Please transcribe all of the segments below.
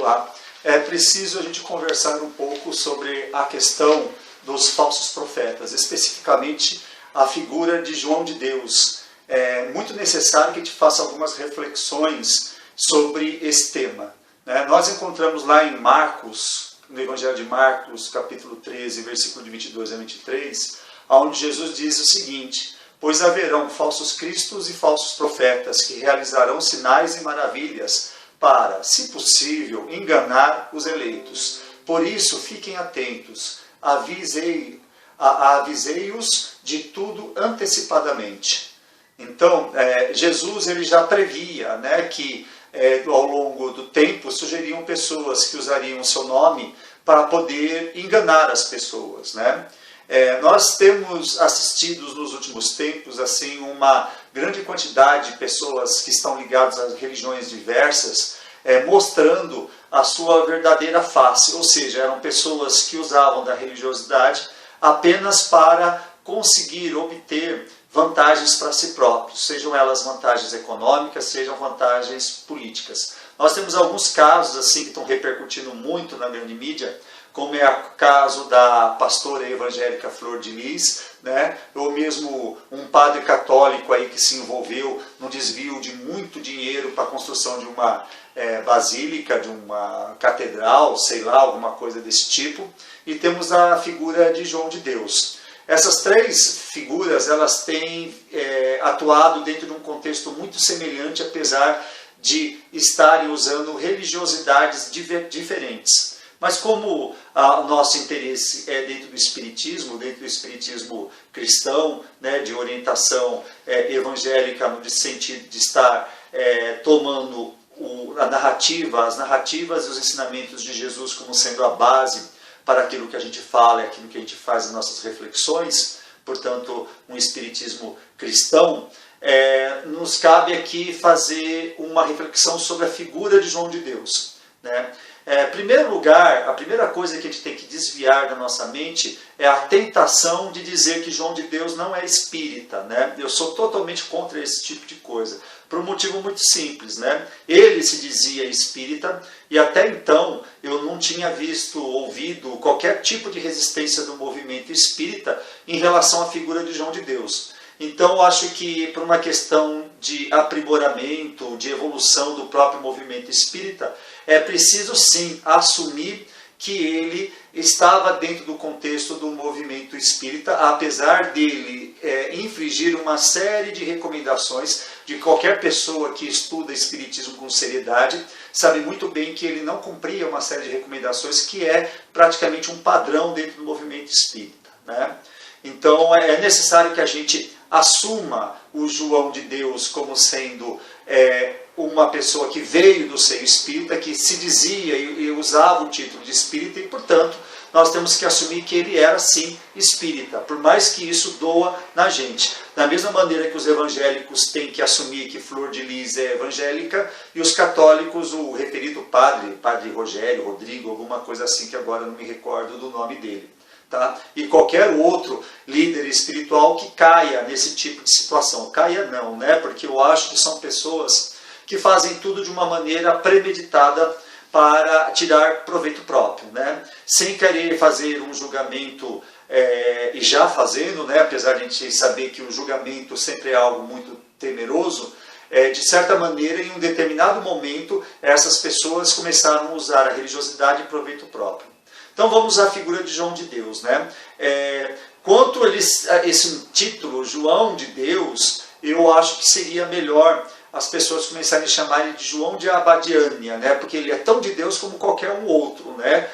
vamos lá. É preciso a gente conversar um pouco sobre a questão dos falsos profetas, especificamente a figura de João de Deus. É muito necessário que a gente faça algumas reflexões sobre esse tema, né? Nós encontramos lá em Marcos, no Evangelho de Marcos, capítulo 13, versículo de 22 a 23, onde Jesus diz o seguinte: pois haverão falsos cristos e falsos profetas que realizarão sinais e maravilhas para, se possível, enganar os eleitos. Por isso, fiquem atentos, avisei-os de tudo antecipadamente. Então, Jesus ele já previa, né, que ao longo do tempo surgiriam pessoas que usariam o seu nome para poder enganar as pessoas, né? Nós temos assistido nos últimos tempos assim uma grande quantidade de pessoas que estão ligadas a religiões diversas, mostrando a sua verdadeira face, ou seja, eram pessoas que usavam da religiosidade apenas para conseguir obter vantagens para si próprios, sejam elas vantagens econômicas, sejam vantagens políticas. Nós temos alguns casos assim que estão repercutindo muito na grande mídia, como é o caso da pastora evangélica Flor de Lis, né? Ou mesmo um padre católico aí que se envolveu no desvio de muito dinheiro para a construção de uma basílica, de uma catedral, sei lá, alguma coisa desse tipo. E temos a figura de João de Deus. Essas três figuras, elas têm atuado dentro de um contexto muito semelhante, apesar de estarem usando religiosidades diferentes. Mas como o nosso interesse é dentro do espiritismo cristão, né, de orientação evangélica, no sentido de estar tomando as narrativas e os ensinamentos de Jesus como sendo a base para aquilo que a gente fala, aquilo que a gente faz nas nossas reflexões, portanto, um espiritismo cristão, nos cabe aqui fazer uma reflexão sobre a figura de João de Deus, né? Em primeiro lugar, a primeira coisa que a gente tem que desviar da nossa mente é a tentação de dizer que João de Deus não é espírita, né? Eu sou totalmente contra esse tipo de coisa, por um motivo muito simples, né? Ele se dizia espírita e até então eu não tinha ouvido qualquer tipo de resistência do movimento espírita em relação à figura de João de Deus. Então eu acho que por uma questão de aprimoramento, de evolução do próprio movimento espírita, é preciso sim assumir que ele estava dentro do contexto do movimento espírita, apesar dele infringir uma série de recomendações. De qualquer pessoa que estuda espiritismo com seriedade sabe muito bem que ele não cumpria uma série de recomendações que é praticamente um padrão dentro do movimento espírita, né? Então é necessário que a gente assuma o João de Deus como sendo uma pessoa que veio do seio espírita, que se dizia e usava o título de espírita, e portanto nós temos que assumir que ele era sim espírita, por mais que isso doa na gente. Da mesma maneira que os evangélicos têm que assumir que Flor de Lis é evangélica, e os católicos, o referido padre Rogério, Rodrigo, alguma coisa assim, que agora não me recordo do nome dele. Tá? E qualquer outro líder espiritual que caia nesse tipo de situação. Caia não, né? Porque eu acho que são pessoas que fazem tudo de uma maneira premeditada para tirar proveito próprio, né? Sem querer fazer um julgamento, e já fazendo, né? Apesar de a gente saber que o julgamento sempre é algo muito temeroso, de certa maneira, em um determinado momento, essas pessoas começaram a usar a religiosidade em proveito próprio. Então vamos à figura de João de Deus, né? Quanto a esse título, João de Deus, eu acho que seria melhor as pessoas começarem a chamar ele de João de Abadiânia, né? Porque ele é tão de Deus como qualquer um outro, né?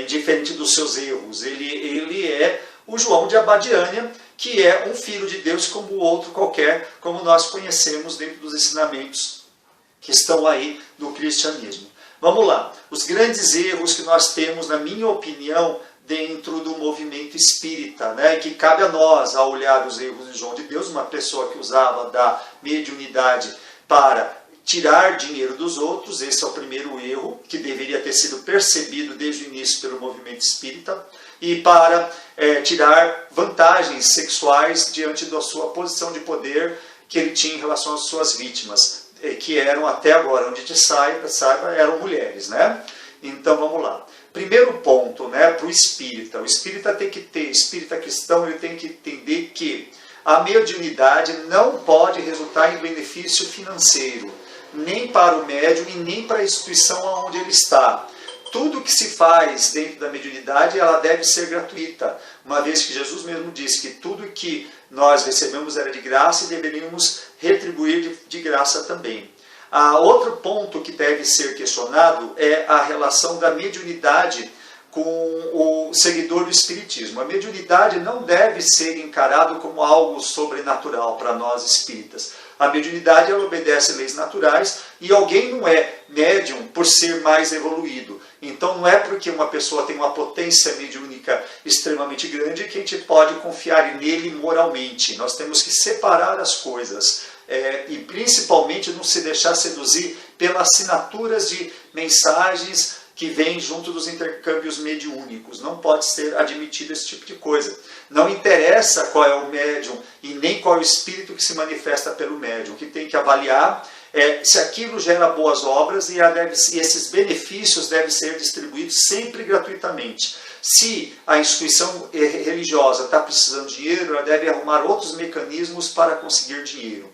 Indiferente dos seus erros. Ele é o João de Abadiânia, que é um filho de Deus como o outro qualquer, como nós conhecemos dentro dos ensinamentos que estão aí no cristianismo. Vamos lá, os grandes erros que nós temos, na minha opinião, dentro do movimento espírita, né, que cabe a nós a olhar os erros de João de Deus, uma pessoa que usava da mediunidade para tirar dinheiro dos outros. Esse é o primeiro erro, que deveria ter sido percebido desde o início pelo movimento espírita, e para tirar vantagens sexuais diante da sua posição de poder que ele tinha em relação às suas vítimas, que eram até agora, onde a gente saiba, eram mulheres, né? Então vamos lá. Primeiro ponto, né, para o espírita. O espírita tem que ter, espírita cristão, ele tem que entender que a mediunidade não pode resultar em benefício financeiro, nem para o médium e nem para a instituição onde ele está. Tudo que se faz dentro da mediunidade, ela deve ser gratuita, uma vez que Jesus mesmo disse que tudo que nós recebemos era de graça e deveríamos retribuir de graça também. Outro ponto que deve ser questionado é a relação da mediunidade com o seguidor do Espiritismo. A mediunidade não deve ser encarado como algo sobrenatural para nós espíritas. A mediunidade, ela obedece leis naturais e alguém não é médium por ser mais evoluído. Então não é porque uma pessoa tem uma potência mediúnica extremamente grande que a gente pode confiar nele moralmente. Nós temos que separar as coisas e principalmente não se deixar seduzir pelas assinaturas de mensagens que vem junto dos intercâmbios mediúnicos. Não pode ser admitido esse tipo de coisa. Não interessa qual é o médium e nem qual é o espírito que se manifesta pelo médium. O que tem que avaliar é se aquilo gera boas obras e esses benefícios devem ser distribuídos sempre gratuitamente. Se a instituição religiosa está precisando de dinheiro, ela deve arrumar outros mecanismos para conseguir dinheiro.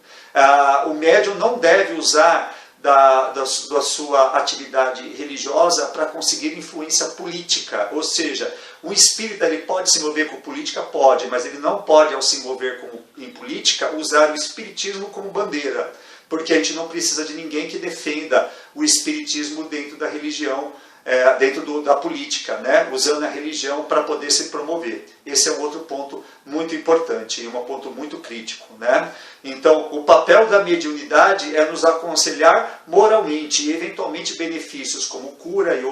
O médium não deve usar da sua atividade religiosa para conseguir influência política, ou seja, o espírita ele pode se envolver com política? Pode, mas ele não pode, ao se envolver em política, usar o espiritismo como bandeira, porque a gente não precisa de ninguém que defenda o espiritismo dentro da religião, dentro da política, né? Usando a religião para poder se promover. Esse é um outro ponto muito importante e um ponto muito crítico, né? Então, o papel da mediunidade é nos aconselhar moralmente e, eventualmente, benefícios como cura e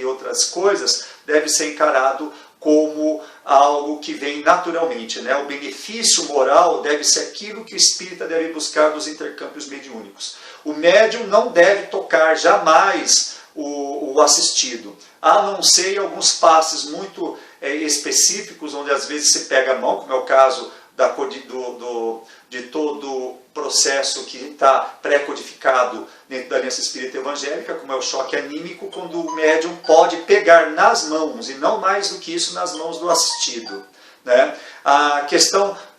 outras coisas deve ser encarado como algo que vem naturalmente, né? O benefício moral deve ser aquilo que o espírita deve buscar dos intercâmbios mediúnicos. O médium não deve tocar jamais o assistido, a não ser em alguns passes muito específicos, onde às vezes se pega a mão, como é o caso de todo o processo que está pré-codificado dentro da aliança espírita evangélica, como é o choque anímico, quando o médium pode pegar nas mãos, e não mais do que isso, nas mãos do assistido, né?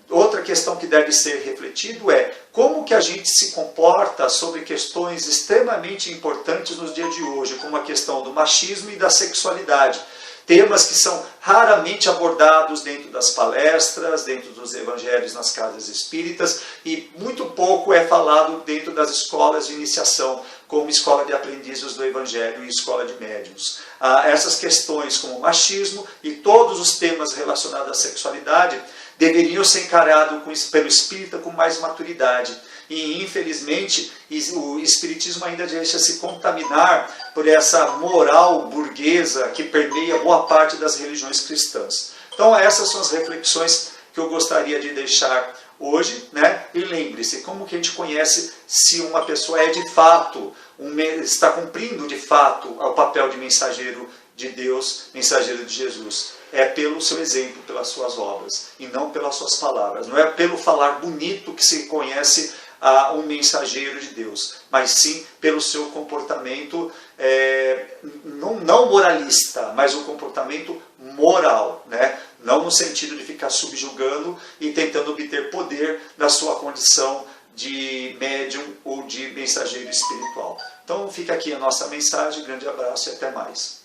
Outra questão que deve ser refletido é como que a gente se comporta sobre questões extremamente importantes nos dias de hoje, como a questão do machismo e da sexualidade. Temas que são raramente abordados dentro das palestras, dentro dos evangelhos nas casas espíritas, e muito pouco é falado dentro das escolas de iniciação, como escola de aprendizes do evangelho e escola de médiuns. Essas questões como machismo e todos os temas relacionados à sexualidade deveriam ser encarados pelo espírita com mais maturidade. E, infelizmente, o espiritismo ainda deixa se contaminar por essa moral burguesa que permeia boa parte das religiões cristãs. Então, essas são as reflexões que eu gostaria de deixar hoje, né? E lembre-se, como que a gente conhece se uma pessoa é de fato, está cumprindo de fato o papel de mensageiro de Deus, mensageiro de Jesus? É pelo seu exemplo, pelas suas obras, e não pelas suas palavras. Não é pelo falar bonito que se conhece um mensageiro de Deus, mas sim pelo seu comportamento, não moralista, mas um comportamento moral, né? Não no sentido de ficar subjugando e tentando obter poder da sua condição de médium ou de mensageiro espiritual. Então fica aqui a nossa mensagem, grande abraço e até mais.